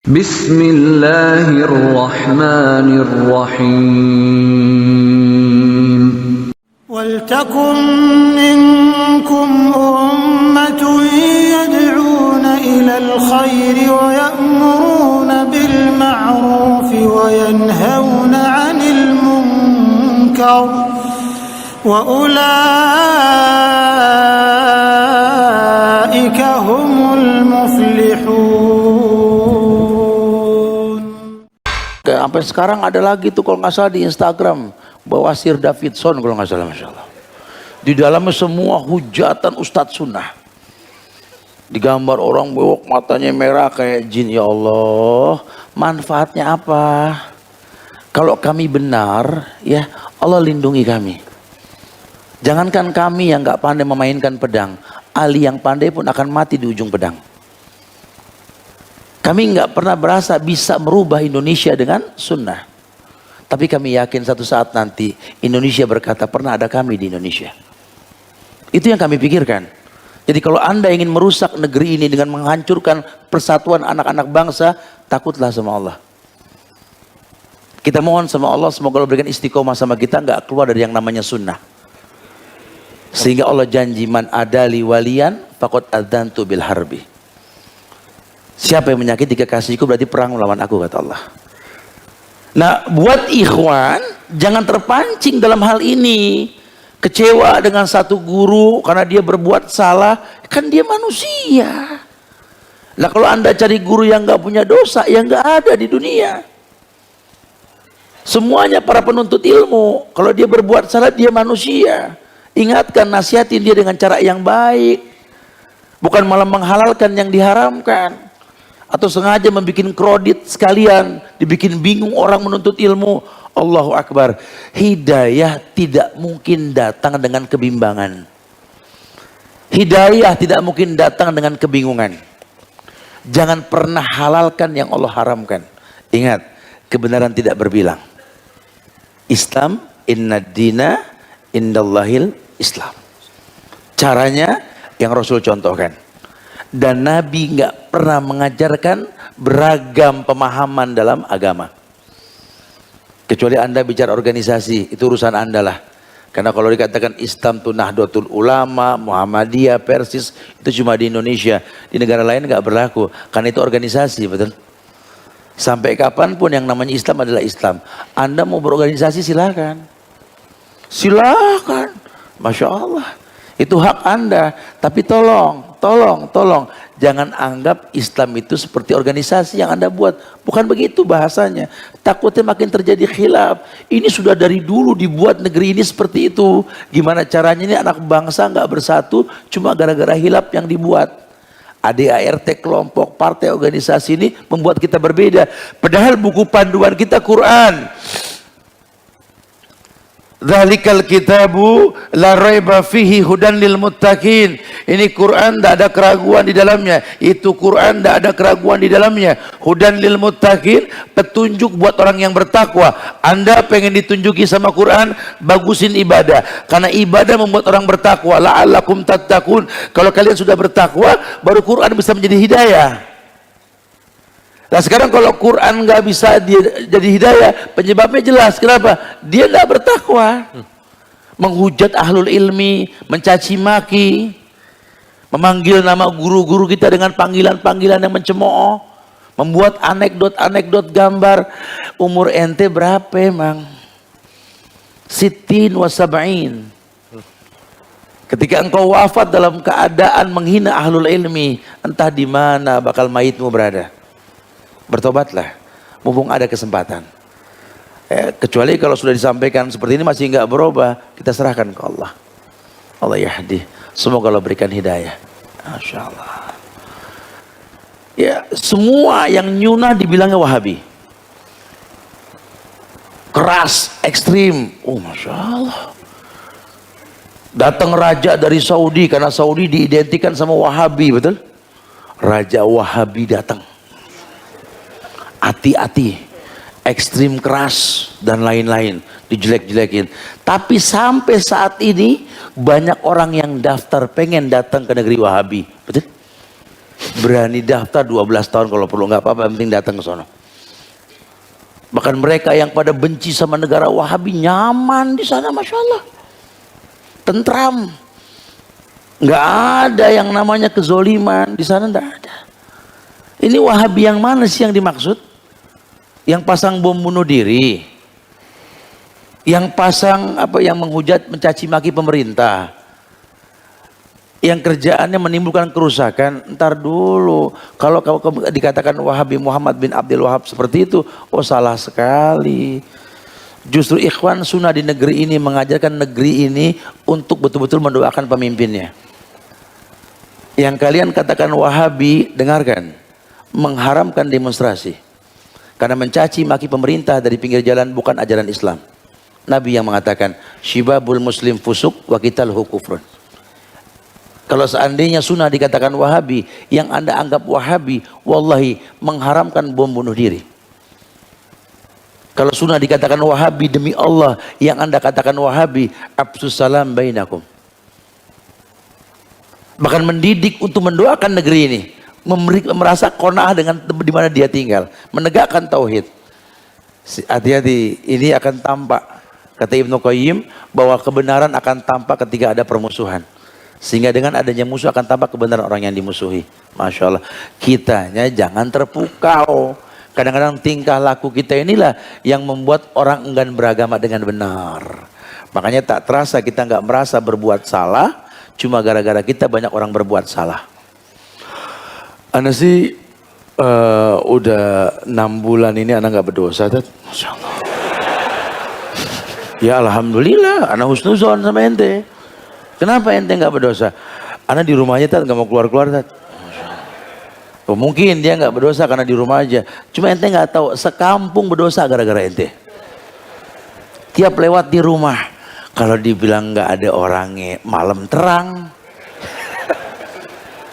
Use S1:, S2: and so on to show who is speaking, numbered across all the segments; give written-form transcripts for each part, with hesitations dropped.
S1: Bismillahirrahmanirrahim.
S2: وَلْتَكُنْ مِنْكُمْ أُمَّةٌ يَدْعُونَ إِلَى الْخَيْرِ وَيَأْمُرُونَ بِالْمَعْرُوفِ وَيَنْهَوْنَ عَنِ الْمُنْكَرِ وَأُولَئِكَ هُمُ الْمُفْلِحُونَ.
S3: Sampai sekarang ada lagi tuh kalau nggak salah di Instagram, Bawasir Davidson kalau nggak salah, Masya Allah. Di dalamnya semua hujatan Ustadz Sunnah. Digambar orang bewok matanya merah kayak jin. Ya Allah, manfaatnya apa? Kalau kami benar, ya Allah lindungi kami. Jangankan kami yang nggak pandai memainkan pedang, ahli yang pandai pun akan mati di ujung pedang. Kami nggak pernah berasa bisa merubah Indonesia dengan sunnah. Tapi kami yakin satu saat nanti Indonesia berkata pernah ada kami di Indonesia. Itu yang kami pikirkan. Jadi kalau Anda ingin merusak negeri ini dengan menghancurkan persatuan anak-anak bangsa, takutlah sama Allah. Kita mohon sama Allah semoga Allah berikan istiqomah sama kita, nggak keluar dari yang namanya sunnah. Sehingga Allah janji man adali walian faqad adzantu bil harbi. Siapa yang menyakiti kekasihku berarti perang melawan aku, kata Allah. Nah, buat ikhwan jangan terpancing dalam hal ini. Kecewa dengan satu guru karena dia berbuat salah, kan dia manusia. Lah kalau Anda cari guru yang nggak punya dosa, yang nggak ada di dunia. Semuanya para penuntut ilmu, kalau dia berbuat salah dia manusia. Ingatkan, nasihatin dia dengan cara yang baik, bukan malah menghalalkan yang diharamkan. Atau sengaja membuat kredit sekalian, dibikin bingung orang menuntut ilmu. Allahu Akbar. Hidayah tidak mungkin datang dengan kebimbangan. Hidayah tidak mungkin datang dengan kebingungan. Jangan pernah halalkan yang Allah haramkan. Ingat, kebenaran tidak berbilang. Islam, inna dina indallahil Islam. Caranya yang Rasul contohkan. Dan Nabi nggak pernah mengajarkan beragam pemahaman dalam agama. Kecuali Anda bicara organisasi, itu urusan Anda lah. Karena kalau dikatakan Islam itu Nahdlatul Ulama, Muhammadiyah, Persis, itu cuma di Indonesia. Di negara lain nggak berlaku, karena itu organisasi, betul? Sampai kapanpun yang namanya Islam adalah Islam. Anda mau berorganisasi silakan. Silakan. Masya Allah. Itu hak Anda. Tapi tolong. Jangan anggap Islam itu seperti organisasi yang Anda buat. Bukan begitu bahasanya. Takutnya makin terjadi khilaf. Ini sudah dari dulu dibuat negeri ini seperti itu. Gimana caranya ini anak bangsa nggak bersatu cuma gara-gara khilaf yang dibuat. ADART, kelompok, partai, organisasi ini membuat kita berbeda. Padahal buku panduan kita Quran. Dzalikal kitabu la raiba fihi hudan lil muttaqin. Ini Quran tidak ada keraguan di dalamnya. Itu Quran tidak ada keraguan di dalamnya. Hudan lil muttaqin, petunjuk buat orang yang bertakwa. Anda pengen ditunjuki sama Quran, bagusin ibadah. Karena ibadah membuat orang bertakwa. La'allakum tattaqun. Kalau kalian sudah bertakwa, baru Quran bisa menjadi hidayah. Nah sekarang kalau Quran nggak bisa jadi hidayah, penyebabnya jelas. Kenapa? Dia nggak bertakwa, menghujat ahlul ilmi, mencaci maki, memanggil nama guru-guru kita dengan panggilan-panggilan yang mencemooh, membuat anekdot-anekdot gambar. Umur ente berapa emang? Sittin wa sab'in. Ketika engkau wafat dalam keadaan menghina ahlul ilmi, entah di mana bakal mayitmu berada. Bertobatlah, mumpung ada kesempatan. Kecuali kalau sudah disampaikan seperti ini masih nggak berubah, kita serahkan ke Allah. Allah yahdi. Semoga Allah berikan hidayah. Masya Allah. Ya, semua yang nyunah dibilangnya Wahabi. Keras, ekstrim. Oh, Masya Allah. Datang raja dari Saudi, karena Saudi diidentikan sama Wahabi, betul? Raja Wahabi datang. Hati-hati, ekstrim keras dan lain-lain, dijelek-jelekin. Tapi sampai saat ini banyak orang yang daftar pengen datang ke negeri Wahabi, betul? Berani daftar 12 tahun kalau perlu, nggak apa-apa, yang penting datang ke sono. Bahkan mereka yang pada benci sama negara Wahabi nyaman di sana, masya Allah, tentram, nggak ada yang namanya kezoliman di sana, nggak ada. Ini Wahabi yang mana sih yang dimaksud? Yang pasang bom bunuh diri, yang pasang apa, yang menghujat, mencaci maki pemerintah, yang kerjaannya menimbulkan kerusakan. Ntar dulu, kalau dikatakan Wahabi Muhammad bin Abdul Wahab seperti itu, oh salah sekali. Justru Ikhwan Sunnah di negeri ini mengajarkan negeri ini untuk betul-betul mendoakan pemimpinnya. Yang kalian katakan Wahabi, dengarkan, mengharamkan demonstrasi karena mencaci maki pemerintah dari pinggir jalan bukan ajaran Islam. Nabi yang mengatakan syibabul muslim fusuk wa qitalhu kufrun. Kalau seandainya Sunnah dikatakan Wahabi, yang Anda anggap Wahabi, wallahi mengharamkan bom bunuh diri. Kalau Sunnah dikatakan Wahabi, demi Allah yang Anda katakan Wahabi, absus salam bainakum. Bahkan mendidik untuk mendoakan negeri ini, merasa qanaah dengan di mana dia tinggal, menegakkan tauhid. Hati-hati, ini akan tampak, kata Ibnu Qayyim, bahwa kebenaran akan tampak ketika ada permusuhan. Sehingga dengan adanya musuh akan tampak kebenaran orang yang dimusuhi. Masya Allah, kitanya jangan terpukau. Kadang-kadang tingkah laku kita inilah yang membuat orang enggan beragama dengan benar. Makanya tak terasa kita nggak merasa berbuat salah, cuma gara-gara kita banyak orang berbuat salah. Ana sih udah 6 bulan ini ana nggak berdosa, Tat. Masya Allah. Ya alhamdulillah, ana husnuzon sama ente. Kenapa ente nggak berdosa? Ana di rumah aja, Tat, nggak mau keluar-keluar, Tat. Oh, mungkin dia nggak berdosa karena di rumah aja. Cuma ente nggak tahu, sekampung berdosa gara-gara ente. Tiap lewat di rumah, kalau dibilang nggak ada orangnya, malam terang.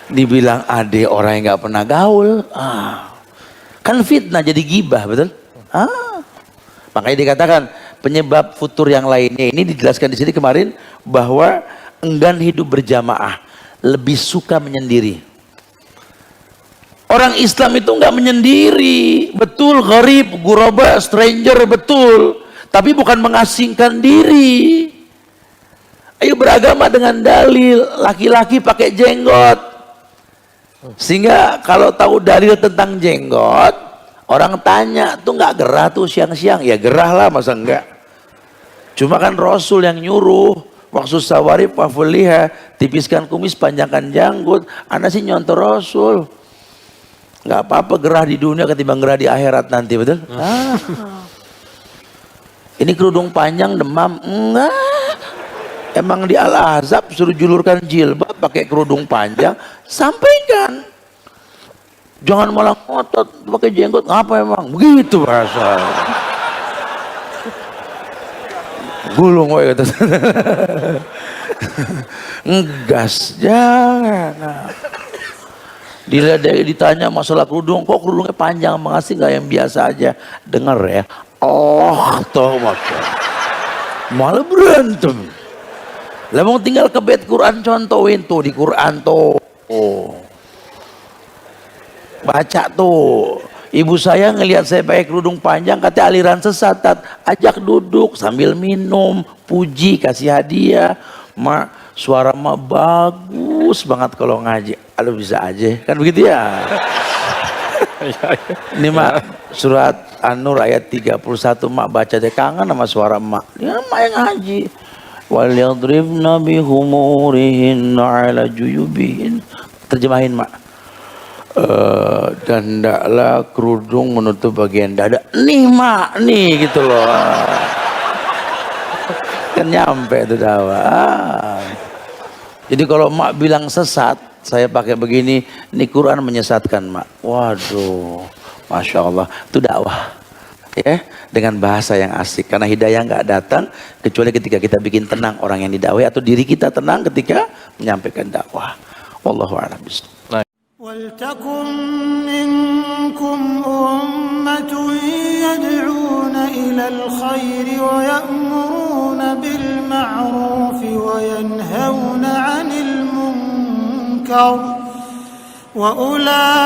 S3: Dibilang ada orang yang nggak pernah gaul, kan fitnah, jadi gibah, betul? Makanya dikatakan penyebab futur yang lainnya ini dijelaskan di sini kemarin, bahwa enggan hidup berjamaah, lebih suka menyendiri. Orang Islam itu nggak menyendiri, betul, gharib, ghuraba, stranger, betul, tapi bukan mengasingkan diri. Ayo beragama dengan dalil, laki-laki pakai jenggot. Sehingga kalau tahu dalil tentang jenggot, orang tanya, tuh nggak gerah tuh siang-siang? Ya gerah lah, masa enggak? Cuma kan Rasul yang nyuruh, waktu sawarib wafuliha, tipiskan kumis, panjangkan janggut. Anda sih nyontoh Rasul. Nggak apa-apa gerah di dunia ketimbang gerah di akhirat nanti, betul? Ini kerudung panjang demam? Enggak. Emang di Al-Ahzab suruh julurkan jilbab pakai kerudung panjang, sampaikan. Jangan malah ngotot pakai jenggot, ngapa emang? Begitu bahasa. Gulung woy kata. Ngegas, jangan. Ditanya masalah kerudung, kok kerudungnya panjang, mengasih nggak yang biasa aja? Dengar ya, toh malah berantem. Lah mau tinggal ke bait Quran, contohin tuh di Quran tuh, baca tuh. Ibu saya ngelihat saya pakai kerudung panjang, katanya aliran sesat, Tat. Ajak duduk sambil minum, puji, kasih hadiah. Mak, suara mak bagus banget kalau ngaji. Aduh bisa aja, kan begitu ya. Ini mak, surat An-Nur ayat 31, mak baca deh, kangen sama suara mak. Ya mak yang ngaji. Wal yadribna bihumurihin ala juyubihin. Terjemahin mak. Dan hendaklah kerudung menutup bagian dada. Nih mak, nih gitu loh. Kan nyampe itu dakwah. Jadi kalau mak bilang sesat, saya pakai begini, ini Quran menyesatkan mak. Waduh, Masya Allah, itu dakwah. Ya, dengan bahasa yang asik. Karena hidayah nggak datang kecuali ketika kita bikin tenang orang yang didakwai, atau diri kita tenang ketika menyampaikan dakwah. Wallahu a'lam bishawab.
S2: ولتكن منكم أمة يدعون إلى الخير ويأمرون بالمعروف وينهون عن المنكر وأولئك